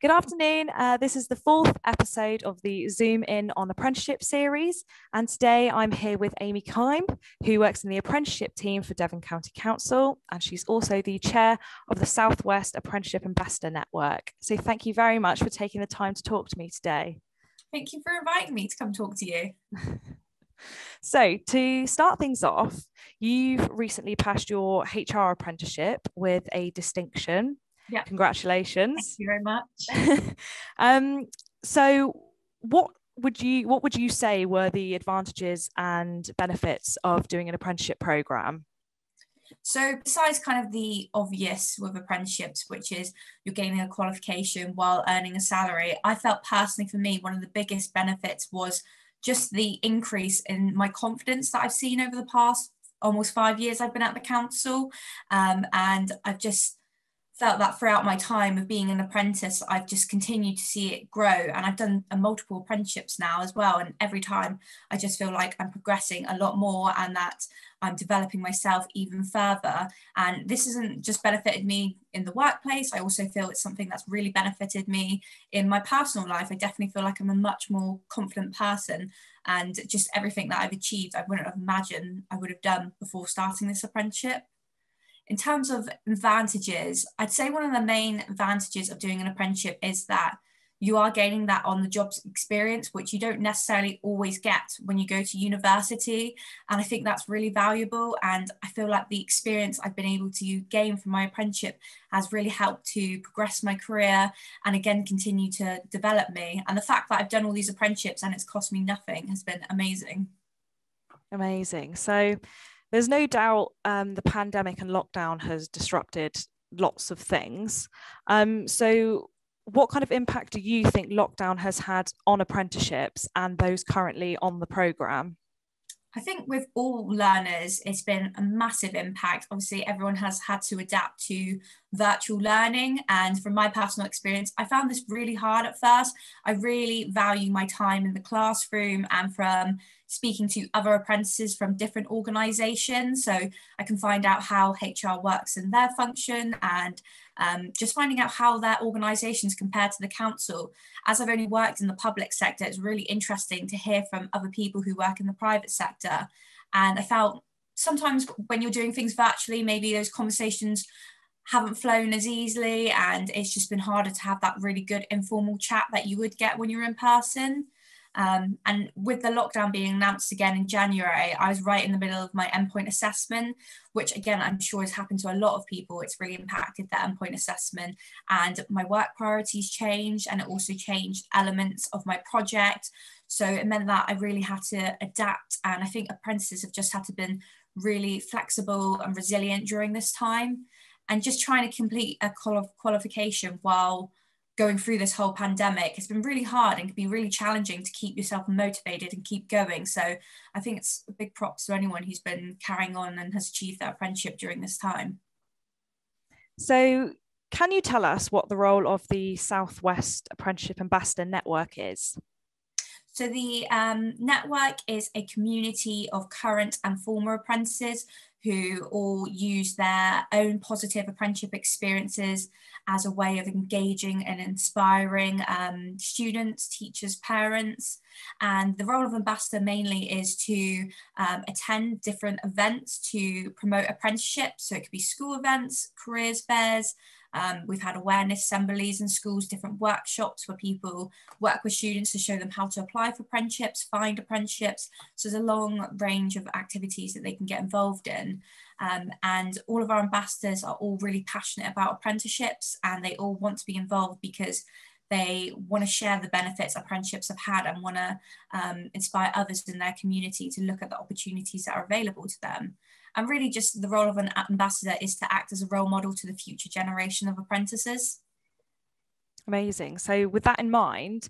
Good afternoon. This is the fourth episode of the Zoom In on Apprenticeship series. And today I'm here with Amy Kyme, who works in the Apprenticeship team for Devon County Council. And she's also the chair of the Southwest Apprenticeship Ambassador Network. So thank you very much for taking the time to talk to me today. Thank you for inviting me to come talk to you. So to start things off, you've recently passed your HR apprenticeship with a distinction. Yeah. Congratulations. Thank you very much. So what would you say were the advantages and benefits of doing an apprenticeship program? So besides kind of the obvious with apprenticeships, which is you're gaining a qualification while earning a salary, I felt personally for me, one of the biggest benefits was just the increase in my confidence that I've seen over the past almost 5 years I've been at the council. And I've just felt that throughout my time of being an apprentice, I've just continued to see it grow. And I've done multiple apprenticeships now as well. And every time I just feel like I'm progressing a lot more and that I'm developing myself even further. And this hasn't just benefited me in the workplace. I also feel it's something that's really benefited me in my personal life. I definitely feel like I'm a much more confident person, and just everything that I've achieved, I wouldn't have imagined I would have done before starting this apprenticeship. In terms of advantages, I'd say one of the main advantages of doing an apprenticeship is that you are gaining that on-the-job experience, which you don't necessarily always get when you go to university. And I think that's really valuable. And I feel like the experience I've been able to gain from my apprenticeship has really helped to progress my career and again, continue to develop me. And the fact that I've done all these apprenticeships and it's cost me nothing has been amazing. Amazing. So there's no doubt the pandemic and lockdown has disrupted lots of things. So what kind of impact do you think lockdown has had on apprenticeships and those currently on the programme? I think with all learners, it's been a massive impact. Obviously, everyone has had to adapt to virtual learning. And from my personal experience, I found this really hard at first. I really value my time in the classroom and from speaking to other apprentices from different organisations. So I can find out how HR works in their function and just finding out how their organisations compare to the council. As I've only worked in the public sector, it's really interesting to hear from other people who work in the private sector. And I felt sometimes when you're doing things virtually, maybe those conversations haven't flown as easily and it's just been harder to have that really good informal chat that you would get when you're in person. And with the lockdown being announced again in January, I was right in the middle of my endpoint assessment, which again, I'm sure has happened to a lot of people. It's really impacted that endpoint assessment and my work priorities changed, and it also changed elements of my project. So it meant that I really had to adapt. And I think apprentices have just had to be really flexible and resilient during this time, and just trying to complete a qualification while going through this whole pandemic has been really hard and can be really challenging to keep yourself motivated and keep going. So I think it's a big props to anyone who's been carrying on and has achieved that apprenticeship during this time. So can you tell us what the role of the Southwest Apprenticeship Ambassador Network is? So the network is a community of current and former apprentices who all use their own positive apprenticeship experiences as a way of engaging and inspiring students, teachers, parents. And the role of ambassador mainly is to attend different events to promote apprenticeships. So it could be school events, careers fairs. We've had awareness assemblies in schools, different workshops where people work with students to show them how to apply for apprenticeships, find apprenticeships. So there's a long range of activities that they can get involved in. And all of our ambassadors are all really passionate about apprenticeships, and they all want to be involved because they want to share the benefits apprenticeships have had and want to inspire others in their community to look at the opportunities that are available to them. And really just the role of an ambassador is to act as a role model to the future generation of apprentices. Amazing. So with that in mind,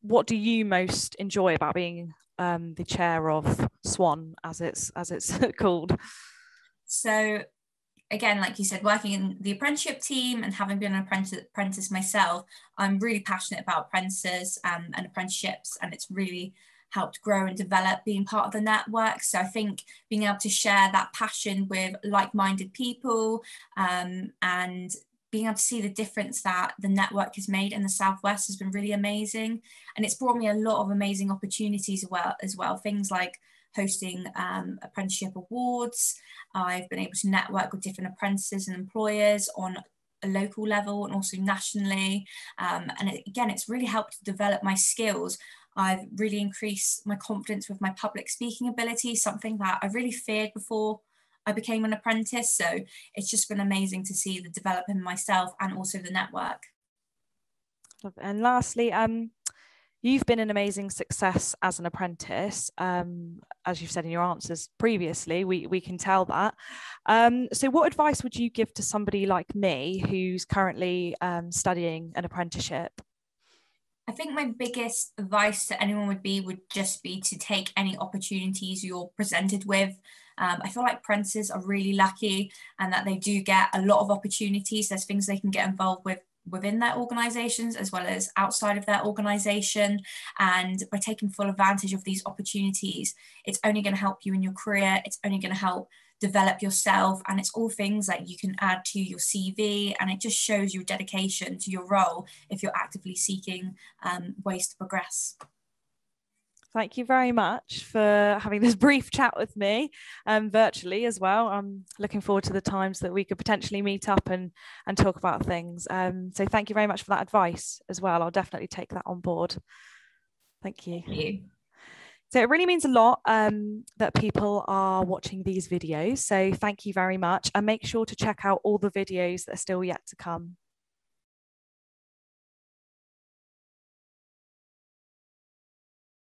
what do you most enjoy about being the chair of SW-YAAN, as it's called? So again, like you said, working in the apprenticeship team and having been an apprentice myself, I'm really passionate about apprentices and apprenticeships, and it's really helped grow and develop being part of the network. So I think being able to share that passion with like-minded people and being able to see the difference that the network has made in the Southwest has been really amazing. And it's brought me a lot of amazing opportunities as well. Things like hosting apprenticeship awards. I've been able to network with different apprentices and employers on a local level and also nationally. Again, it's really helped to develop my skills. I've really increased my confidence with my public speaking ability, something that I really feared before I became an apprentice. So it's just been amazing to see the development in myself and also the network. And lastly, you've been an amazing success as an apprentice, as you've said in your answers previously, we can tell that. So what advice would you give to somebody like me who's currently studying an apprenticeship? I think my biggest advice to anyone would just be to take any opportunities you're presented with. I feel like apprentices are really lucky and that they do get a lot of opportunities. There's things they can get involved with within their organizations as well as outside of their organization, and by taking full advantage of these opportunities, it's only going to help you in your career, it's only going to help develop yourself, and it's all things that you can add to your CV, and it just shows your dedication to your role if you're actively seeking ways to progress. Thank you very much for having this brief chat with me, virtually as well. I'm looking forward to the times that we could potentially meet up and talk about things. So thank you very much for that advice as well. I'll definitely take that on board. Thank you. Thank you. So it really means a lot that people are watching these videos. So thank you very much, and make sure to check out all the videos that are still yet to come.